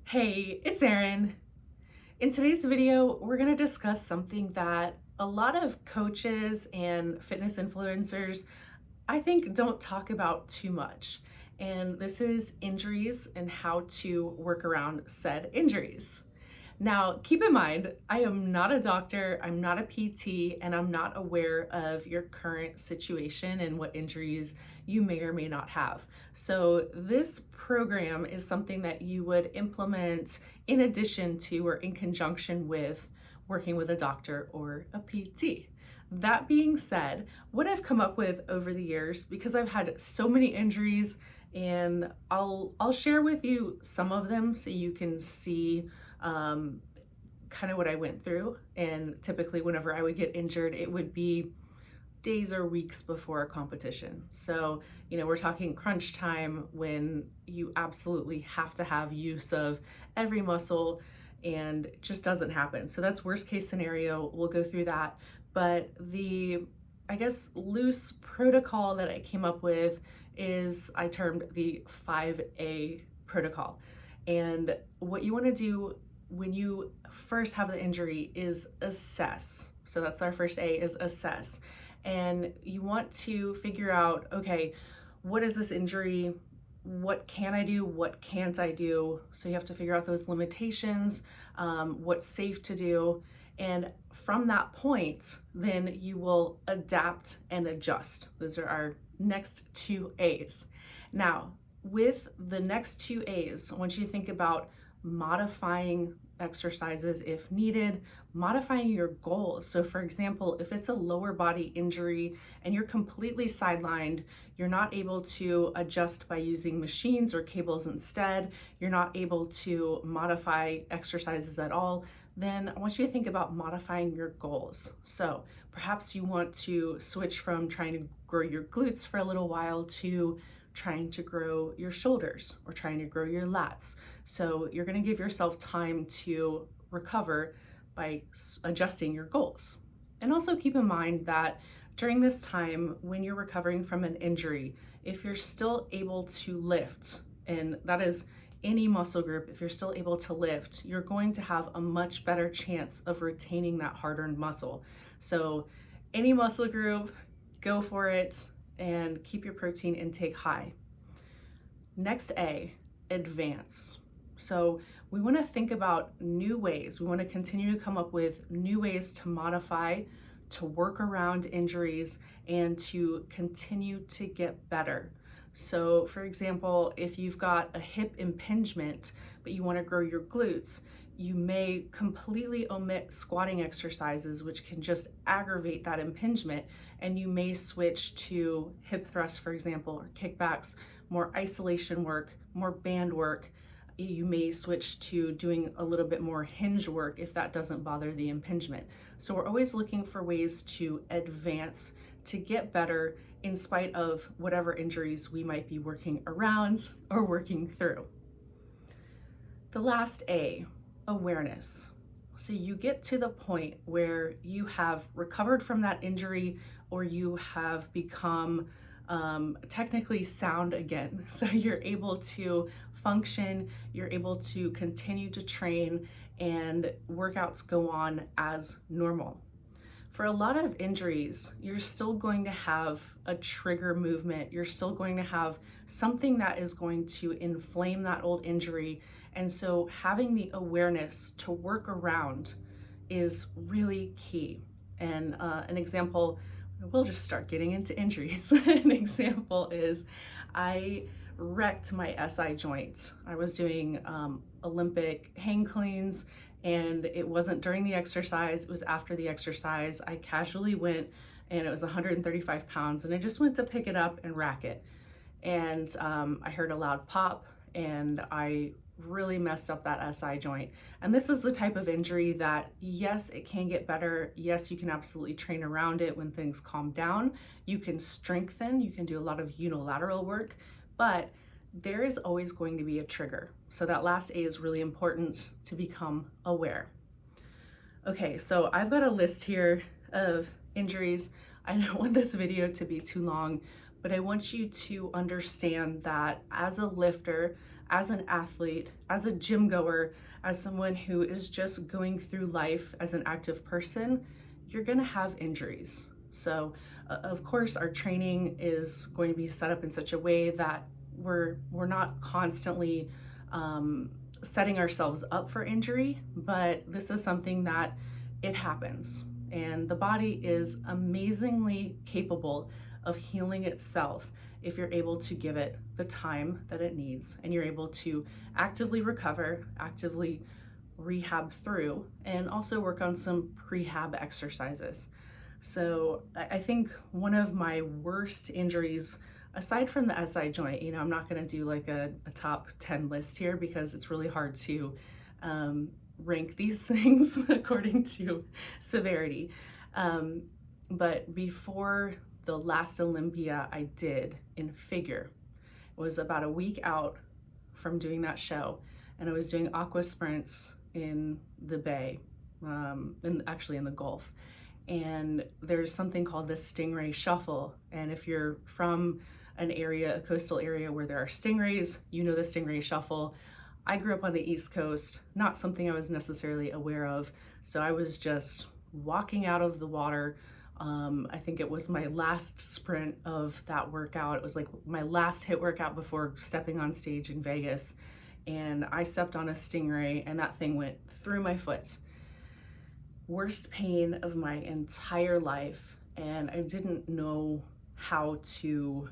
Hey, it's Erin. In today's video, we're going to discuss something that a lot of coaches and fitness influencers, I think, don't talk about too much. And this is injuries and how to work around said injuries. Now, keep in mind, I am not a doctor, I'm not a PT, and I'm not aware of your current situation and what injuries you may or may not have. So this program is something that you would implement in addition to or in conjunction with working with a doctor or a PT. That being said, what I've come up with over the years, because I've had so many injuries, and I'll share with you some of them so you can see kind of what I went through. And typically whenever I would get injured, it would be days or weeks before a competition. So, we're talking crunch time when you absolutely have to have use of every muscle and it just doesn't happen. So that's worst case scenario. We'll go through that. But I guess, loose protocol that I came up with is I termed the 5A protocol. And what you want to do when you first have the injury is assess. So that's our first A, is assess. And you want to figure out, okay, what is this injury? What can I do? What can't I do? So you have to figure out those limitations, what's safe to do. And from that point, then you will adapt and adjust. Those are our next two A's. Now, with the next two A's, I want you to think about modifying exercises if needed, modifying your goals. So for example, if it's a lower body injury and you're completely sidelined, you're not able to adjust by using machines or cables instead, you're not able to modify exercises at all, then I want you to think about modifying your goals. So perhaps you want to switch from trying to grow your glutes for a little while to trying to grow your shoulders or trying to grow your lats. So you're going to give yourself time to recover by adjusting your goals. And also keep in mind that during this time when you're recovering from an injury, if you're still able to lift, and that is any muscle group, if you're still able to lift, you're going to have a much better chance of retaining that hard-earned muscle. So any muscle group, go for it and keep your protein intake high. Next A, advance. So we want to think about new ways. We want to continue to come up with new ways to modify, to work around injuries, and to continue to get better. So for example, if you've got a hip impingement, but you want to grow your glutes, you may completely omit squatting exercises, which can just aggravate that impingement, and you may switch to hip thrusts, for example, or kickbacks, more isolation work, more band work. You may switch to doing a little bit more hinge work if that doesn't bother the impingement. So we're always looking for ways to advance, to get better in spite of whatever injuries we might be working around or working through. The last A, awareness. So you get to the point where you have recovered from that injury or you have become technically sound again. So you're able to function, you're able to continue to train, and workouts go on as normal. For a lot of injuries, you're still going to have a trigger movement. You're still going to have something that is going to inflame that old injury. And so having the awareness to work around is really key. And an example, we'll just start getting into injuries. An example is I wrecked my SI joint. I was doing Olympic hang cleans, and it wasn't during the exercise, it was after the exercise. I casually went, and it was 135 pounds, and I just went to pick it up and rack it. And I heard a loud pop, and I really messed up that SI joint. And this is the type of injury that, yes, it can get better. Yes, you can absolutely train around it when things calm down. You can strengthen, you can do a lot of unilateral work, but there is always going to be a trigger. So that last A is really important, to become aware. Okay, so I've got a list here of injuries. I don't want this video to be too long, but I want you to understand that as a lifter, as an athlete, as a gym goer, as someone who is just going through life as an active person, you're gonna have injuries. So of course our training is going to be set up in such a way that we're not constantly setting ourselves up for injury, but this is something that it happens. And the body is amazingly capable of healing itself if you're able to give it the time that it needs and you're able to actively recover, actively rehab through, and also work on some prehab exercises. So I think one of my worst injuries, aside from the SI joint, I'm not going to do like a top 10 list here because it's really hard to rank these things according to severity. But before the last Olympia I did in figure, it was about a week out from doing that show, and I was doing aqua sprints in the bay, actually in the Gulf. And there's something called the Stingray Shuffle. And if you're from an area, a coastal area where there are stingrays, you know the Stingray Shuffle. I grew up on the East Coast, not something I was necessarily aware of. So I was just walking out of the water. I think it was my last sprint of that workout. It was like my last HIIT workout before stepping on stage in Vegas. And I stepped on a stingray and that thing went through my foot. Worst pain of my entire life. And I didn't know how to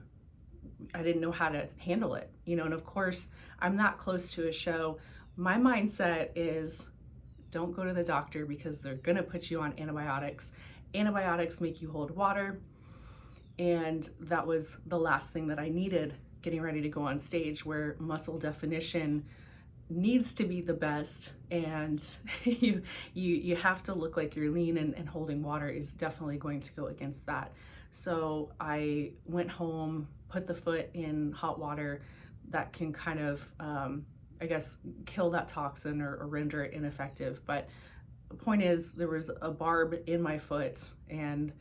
handle it, and of course I'm that close to a show. My mindset is don't go to the doctor because they're gonna put you on antibiotics. Antibiotics make you hold water, and that was the last thing that I needed getting ready to go on stage, where muscle definition needs to be the best, and you have to look like you're lean, and holding water is definitely going to go against that. So I went home, put the foot in hot water that can kind of kill that toxin or render it ineffective. But the point is, there was a barb in my foot, and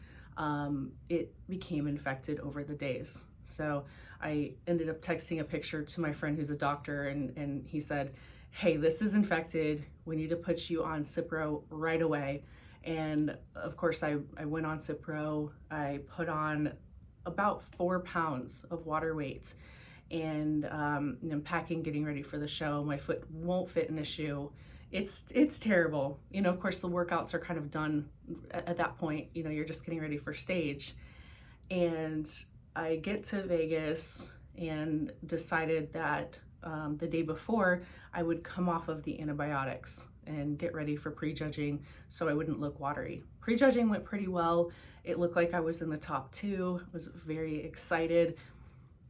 it became infected over the days. So I ended up texting a picture to my friend who's a doctor, and he said, hey, this is infected. We need to put you on Cipro right away. And of course I went on Cipro. I put on about 4 pounds of water weight, and I'm packing, getting ready for the show. My foot won't fit in a shoe. It's terrible. Of course the workouts are kind of done at that point. You're just getting ready for stage. And I get to Vegas and decided that the day before I would come off of the antibiotics and get ready for prejudging so I wouldn't look watery. Prejudging went pretty well. It looked like I was in the top 2. I was very excited.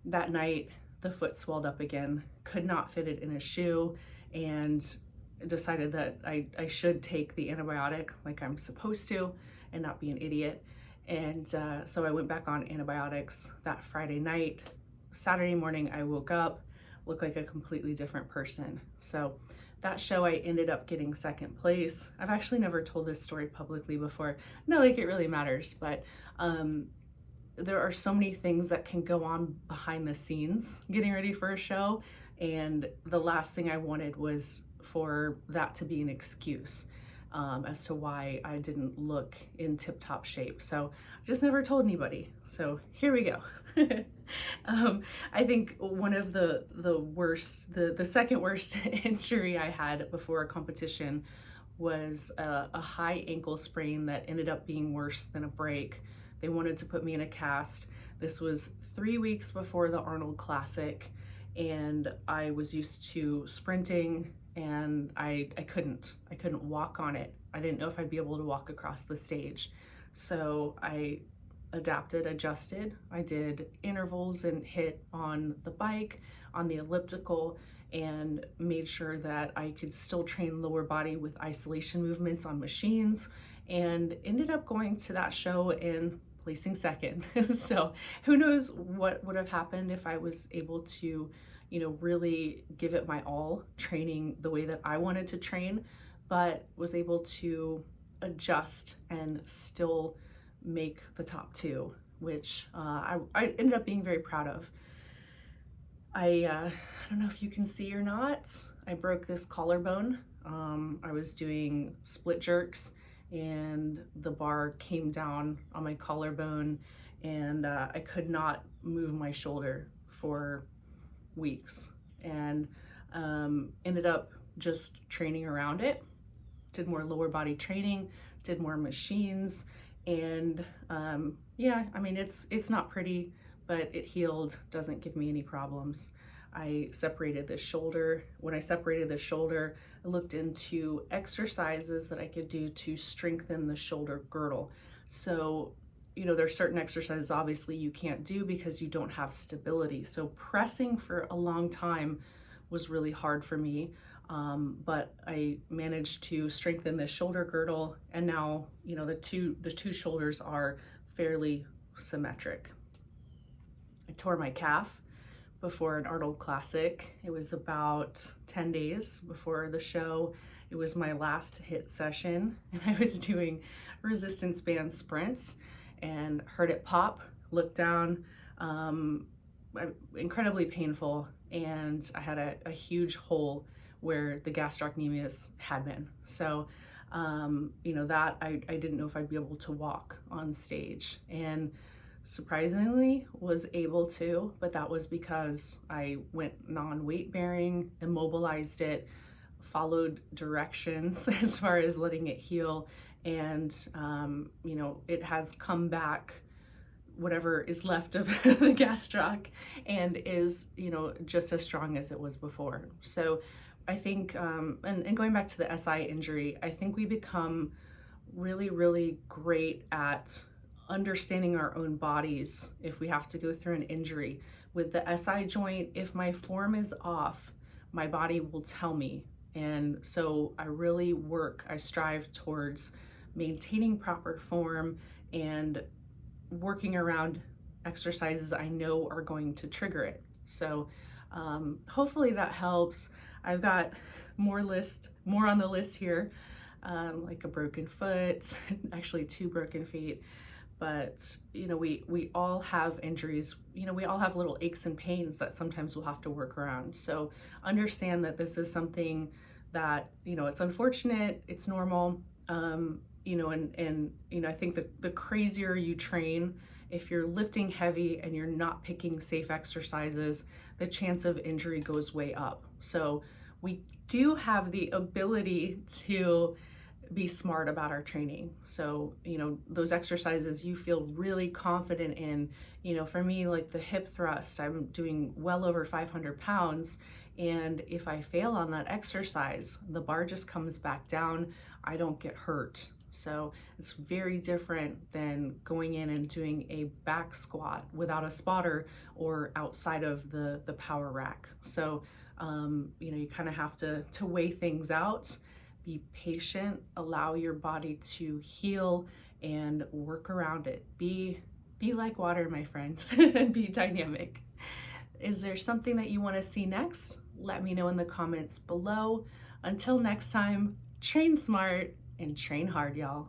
That night, the foot swelled up again, could not fit it in a shoe, and decided that I should take the antibiotic like I'm supposed to and not be an idiot. And so I went back on antibiotics that Friday night. Saturday morning, I woke up, looked like a completely different person. So that show, I ended up getting second place. I've actually never told this story publicly before. Not like it really matters, but there are so many things that can go on behind the scenes getting ready for a show. And the last thing I wanted was for that to be an excuse as to why I didn't look in tip-top shape. So I just never told anybody. So here we go. I think one of the worst, the second worst injury I had before a competition was a high ankle sprain that ended up being worse than a break. They wanted to put me in a cast. This was 3 weeks before the Arnold Classic, and I was used to sprinting, and I couldn't walk on it. I didn't know if I'd be able to walk across the stage. So I adapted, adjusted. I did intervals and HIIT on the bike, on the elliptical, and made sure that I could still train lower body with isolation movements on machines, and ended up going to that show and placing second. So who knows what would have happened if I was able to, really give it my all, training the way that I wanted to train, but was able to adjust and still make the top 2, which I ended up being very proud of. I don't know if you can see or not, I broke this collarbone. I was doing split jerks and the bar came down on my collarbone, and I could not move my shoulder for weeks, and ended up just training around it, did more lower body training, did more machines, and yeah, I mean, it's not pretty, but it healed, doesn't give me any problems. I separated the shoulder. When I separated the shoulder, I looked into exercises that I could do to strengthen the shoulder girdle. So, there's certain exercises obviously you can't do because you don't have stability. So pressing for a long time was really hard for me. But I managed to strengthen the shoulder girdle, and now, the two shoulders are fairly symmetric. I tore my calf before an Arnold Classic. It was about 10 days before the show. It was my last hit session, and I was doing resistance band sprints and heard it pop, looked down, incredibly painful, and I had a huge hole where the gastrocnemius had been. So, that I didn't know if I'd be able to walk on stage, and surprisingly was able to, but that was because I went non-weight bearing, immobilized it, followed directions as far as letting it heal, and it has come back, whatever is left of the gastroc, and is just as strong as it was before. So I think, and going back to the SI injury, I think we become really, really great at understanding our own bodies if we have to go through an injury. With the SI joint, if my form is off, my body will tell me. And so I strive towards maintaining proper form and working around exercises I know are going to trigger it. So hopefully that helps. I've got more on the list here, like a broken foot, actually 2 broken feet. But we all have injuries. We all have little aches and pains that sometimes we'll have to work around. So understand that this is something that it's unfortunate, it's normal. And I think that the crazier you train, if you're lifting heavy and you're not picking safe exercises, the chance of injury goes way up. So we do have the ability to be smart about our training. So, those exercises you feel really confident in, for me, like the hip thrust, I'm doing well over 500 pounds. And if I fail on that exercise, the bar just comes back down. I don't get hurt. So it's very different than going in and doing a back squat without a spotter or outside of the power rack. So, you kind of have to weigh things out. Be patient, allow your body to heal and work around it. Be like water, my friends, and be dynamic. Is there something that you want to see next? Let me know in the comments below. Until next time, train smart and train hard, y'all.